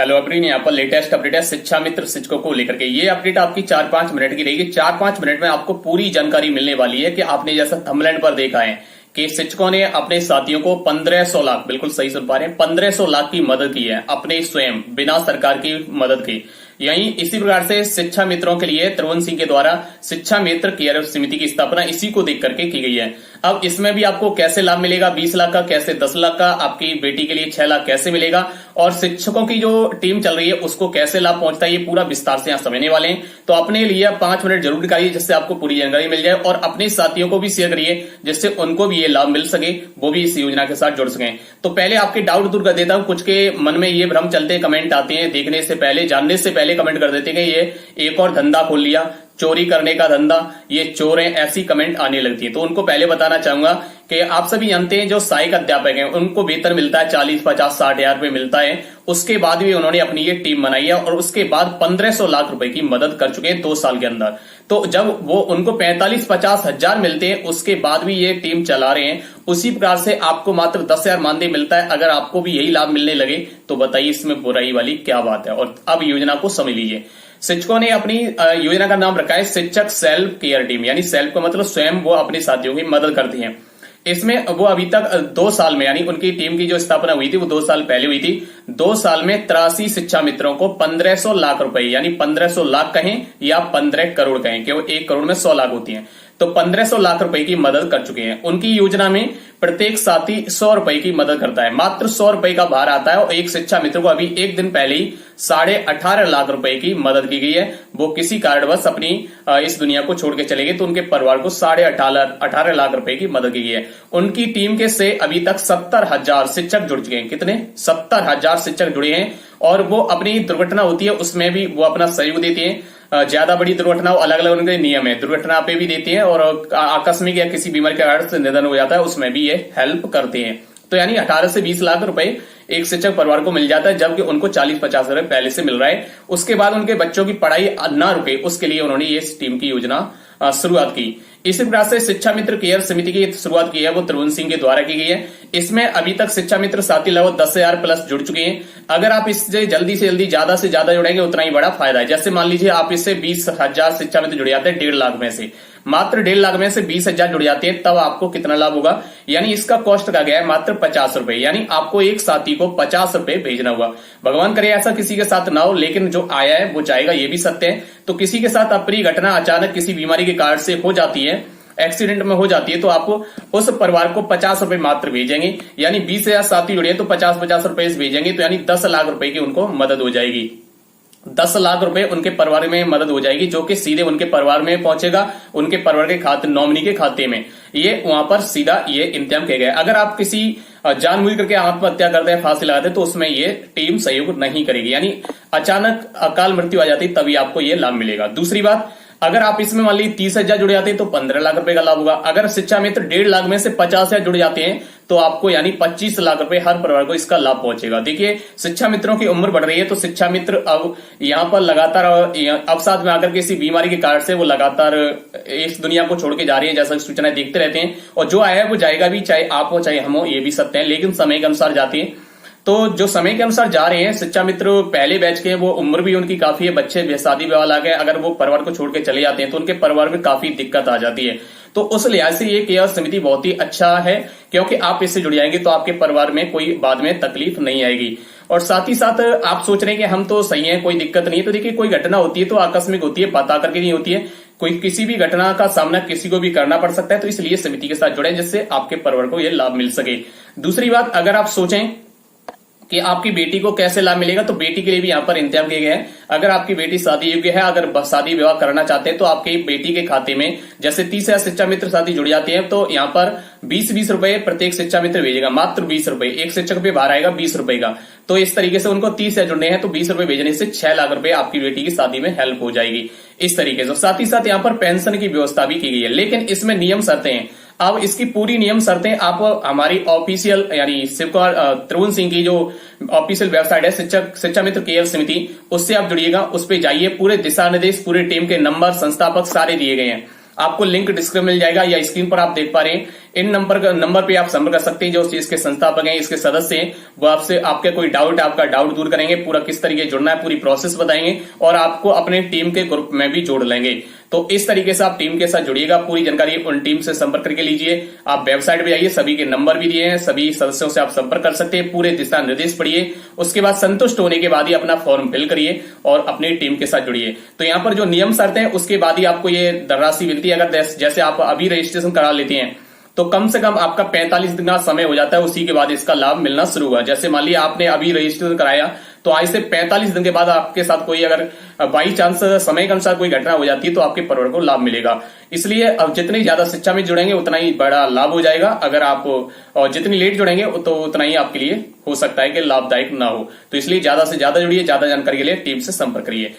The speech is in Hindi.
हेलो अप्रीन, यहाँ पर लेटेस्ट अपडेट है शिक्षा मित्र शिक्षकों को लेकर के। ये अपडेट आपकी 4-5 मिनट की रहेगी। 4-5 मिनट में आपको पूरी जानकारी मिलने वाली है कि आपने जैसा थंबनेल पर देखा है कि शिक्षकों ने अपने साथियों को 1500 लाख, बिल्कुल सही सुन पा रहे हैं, 1500 लाख की मदद की है अपने स्वयं, बिना सरकार की मदद के। यही इसी प्रकार से शिक्षा मित्रों के लिए त्रिभुवन सिंह के द्वारा शिक्षा मित्र केयर समिति की स्थापना इसी को देख करके की गई है। अब इसमें भी आपको कैसे लाभ मिलेगा, 20 लाख का कैसे, 10 लाख का, आपकी बेटी के लिए 6 लाख कैसे मिलेगा, और शिक्षकों की जो टीम चल रही है उसको कैसे लाभ पहुंचता है, ये पूरा विस्तार से यहां समझने वाले हैं। तो अपने लिए 5 मिनट जरूर निकालिए जिससे आपको पूरी जानकारी मिल जाए, और अपने साथियों को भी शेयर करिए जिससे उनको भी ये लाभ मिल सके, वो भी इस योजना के साथ जुड़ सकें। तो पहले आपके डाउट दूर कर देता हूं। कुछ के मन में ये भ्रम चलते हैं, कमेंट आते हैं देखने से पहले, जानने से पहले कमेंट कर देते हैं कि ये एक और धंधा खोल लिया, चोरी करने का धंधा, ये चोर हैं, ऐसी कमेंट आने लगती है। तो उनको पहले बताना चाहूंगा कि आप सभी जानते हैं जो सहायक अध्यापक हैं उनको वेतन मिलता है 40, 50, 60 हजार रुपए मिलता है। उसके बाद भी उन्होंने अपनी ये टीम बनाई है और उसके बाद 1500 लाख रुपए की मदद कर चुके हैं 2 साल के अंदर। तो जब वो उनको 45-50 हजार मिलते हैं उसके बाद भी ये टीम चला रहे हैं, उसी प्रकार से आपको मात्र 10 हजार मानदेय मिलता है। अगर आपको भी यही लाभ मिलने लगे तो बताइए इसमें बुराई वाली क्या बात है। और अब योजना को समझ लीजिए। शिक्षकों ने अपनी योजना का नाम रखा है शिक्षक सेल्फ केयर टीम, यानी सेल्फ का मतलब स्वयं वो अपने साथियों की मदद करते हैं। इसमें वो अभी तक 2 साल में, यानी उनकी टीम की जो स्थापना हुई थी वो 2 साल पहले हुई थी। 2 साल में 83 शिक्षा मित्रों को 1500 लाख रुपए, यानी 1500 लाख कहें या 15 करोड़ कहें, क्योंकि 1 करोड़ में 100 लाख होती हैं, तो 1500 लाख रुपए की मदद कर चुके हैं। उनकी योजना में प्रत्येक साथी 100 रुपए की मदद करता है, मात्र 100 रुपए का भार आता है। और एक शिक्षा मित्र को अभी 1 दिन पहले ही 18.5 लाख रुपए की मदद की गई है। वो किसी कारणवश अपनी इस दुनिया को छोड़ के चले गए तो उनके परिवार को 18.5 लाख रुपए की मदद की गई है। उनकी टीम के से अभी तक 70,000 शिक्षक जुड़ चुके हैं। कितने? 70,000 शिक्षक जुड़े हैं। और वो अपनी दुर्घटना होती है उसमें भी वो अपना सहयोग देते हैं। ज्यादा बड़ी दुर्घटना अलग अलग उनके नियम है, दुर्घटना पे भी देते हैं, और आकस्मिक या किसी बीमारी के कारण से निधन हो जाता है उसमें भी ये हेल्प करते हैं। तो यानी 18 से 20 लाख रुपए एक शिक्षक परिवार को मिल जाता है, जबकि उनको 40-50 रुपए पहले से मिल रहा है। उसके बाद उनके बच्चों की पढ़ाई ना रुके, उसके लिए उन्होंने ये टीम की योजना शुरुआत की। इसी प्रकार से शिक्षा मित्र केयर समिति की शुरुआत की है वो त्रिभुवन सिंह के द्वारा की गई है। इसमें अभी तक शिक्षा मित्र साथी लगभग 10,000 प्लस जुड़ चुके हैं। अगर आप इससे जल्दी से जल्दी ज्यादा से ज्यादा जुड़ेंगे उतना ही बड़ा फायदा है। जैसे मान लीजिए आप इससे 20,000 शिक्षा मित्र जुड़ जाते हैं 1.5 लाख में से, मात्र 1.5 लाख में से 20,000 जुड़ जाते हैं, तब आपको कितना लाभ होगा? यानी इसका कॉस्ट का गया है मात्र 50 रुपए, यानी आपको एक साथी को 50 रुपए भेजना होगा। भगवान करे ऐसा किसी के साथ ना हो, लेकिन जो आया है वो जाएगा, ये भी सत्य है। तो किसी के साथ अप्रिय घटना अचानक किसी बीमारी के कारण से हो जाती है, एक्सीडेंट में हो जाती है, तो आपको उस परिवार को 50 रुपए मात्र भेजेंगे। यानी 20,000 साथी जुड़े तो 50-50 रुपए भेजेंगे, तो यानी 10 लाख रुपए की उनको मदद हो जाएगी। 10 लाख रुपए उनके परिवार में मदद हो जाएगी, जो कि सीधे उनके परिवार में पहुंचेगा, उनके परिवार के खाते, नॉमिनी के खाते में। ये वहां पर सीधा ये इंतजाम किया गया। अगर आप किसी जानबूझ करके आत्महत्या करते हैं, फांसी लगाते हैं, तो उसमें ये टीम सहयोग नहीं करेगी। यानी अचानक अकाल मृत्यु आ जाती तभी आपको ये लाभ मिलेगा। दूसरी बात, अगर आप इसमें मान लीजिए 30,000 जुड़ जाते हैं तो 15 लाख रुपए का लाभ होगा। अगर शिक्षा मित्र 1.5 लाख में से 50,000 जुड़ जाते हैं तो आपको यानी 25 लाख रुपए हर परिवार को इसका लाभ पहुंचेगा। देखिए शिक्षा मित्रों की उम्र बढ़ रही है, तो शिक्षा मित्र अब यहाँ पर लगातार अब साथ में आकर किसी बीमारी के कारण से वो लगातार इस दुनिया को छोड़ के जा रही है, जैसा सूचनाएं देखते रहते हैं। और जो आया है वो जाएगा भी, चाहे आप हो चाहे हम हो, ये भी सत्य है, लेकिन समय के अनुसार जाते हैं। तो जो समय के अनुसार जा रहे हैं शिक्षा मित्र पहले बैच के, वो उम्र भी उनकी काफी है, बच्चे शादी विवाह ला गए, अगर वो परिवार को छोड़ के चले जाते हैं तो उनके परिवार में काफी दिक्कत आ जाती है। तो उस लिहाज से ये केयर समिति बहुत ही अच्छा है, क्योंकि आप इससे जुड़ जाएंगे तो आपके परिवार में कोई बाद में तकलीफ नहीं आएगी। और साथ ही साथ आप सोच रहे हैं कि हम तो सही हैं, कोई दिक्कत नहीं है, तो देखिए कोई घटना होती है तो आकस्मिक होती है, पता करके नहीं होती है। कोई किसी भी घटना का सामना किसी को भी करना पड़ सकता है, तो इसलिए समिति के साथ जुड़े जिससे आपके परिवार को यह लाभ मिल सके। दूसरी बात, अगर आप सोचें कि आपकी बेटी को कैसे लाभ मिलेगा, तो बेटी के लिए भी यहाँ पर इंतजाम किए गए हैं। अगर आपकी बेटी शादी योग्य है, अगर शादी विवाह करना चाहते हैं, तो आपकी बेटी के खाते में जैसे 30,000 शिक्षा मित्र साथी जुड़ जाते हैं, तो यहाँ पर 20-20 रुपए प्रत्येक शिक्षा मित्र भेजेगा, मात्र 20 रुपए। एक शिक्षक पे भार आएगा 20 रुपए का। तो इस तरीके से उनको 30,000 जुड़ने हैं, तो 20 रुपए भेजने से 6 लाख रुपए आपकी बेटी की शादी में हेल्प हो जाएगी। इस तरीके से साथ ही साथ यहाँ पर पेंशन की व्यवस्था भी की गई है, लेकिन इसमें नियम शर्तें हैं। अब इसकी पूरी नियम शर्तें आप हमारी ऑफिशियल यानी त्रिभुवन सिंह की जो ऑफिशियल वेबसाइट है शिक्षा मित्र केयर समिति, उससे आप जुड़िएगा, उस पर जाइए। पूरे दिशा निर्देश, पूरे टीम के नंबर, संस्थापक सारे दिए गए हैं। आपको लिंक डिस्क्रिप्शन मिल जाएगा या स्क्रीन पर आप देख पा रहे हैं। इन नंबर पे आप संपर्क कर सकते हैं। जो इसके संस्थापक हैं, इसके सदस्य हैं, वो आपसे आपके कोई डाउट, आपका डाउट दूर करेंगे, पूरा किस तरीके जुड़ना है पूरी प्रोसेस बताएंगे और आपको अपने टीम के ग्रुप में भी जोड़ लेंगे। तो इस तरीके से आप टीम के साथ जुड़िएगा। पूरी जानकारी उन टीम से संपर्क करके लीजिए। आप वेबसाइट पे जाइए, सभी के नंबर भी दिए हैं, सभी सदस्यों से आप संपर्क कर सकते हैं। पूरे दिशा निर्देश पढ़िए, उसके बाद संतुष्ट होने के बाद ही अपना फॉर्म फिल करिए और अपनी टीम के साथ जुड़िए। तो यहाँ पर जो नियम शर्तें हैं उसके बाद ही आपको ये धनराशि मिलती है। अगर जैसे आप अभी रजिस्ट्रेशन करा लेते हैं तो कम से कम आपका 45 दिन का समय हो जाता है, उसी के बाद इसका लाभ मिलना शुरू हुआ। जैसे मान लिया आपने अभी रजिस्ट्रेशन कराया तो आज से 45 दिन के बाद आपके साथ कोई अगर बाई चांस समय के अनुसार कोई घटना हो जाती है तो आपके परिवार को लाभ मिलेगा। इसलिए अब जितनी ज्यादा शिक्षा में जुड़ेंगे उतना ही बड़ा लाभ हो जाएगा। अगर आप और जितनी लेट जुड़ेंगे तो उतना ही आपके लिए हो सकता है कि लाभदायक ना हो। तो इसलिए ज्यादा से ज्यादा जुड़िए। ज्यादा जानकारी के लिए टीम से संपर्क करिए।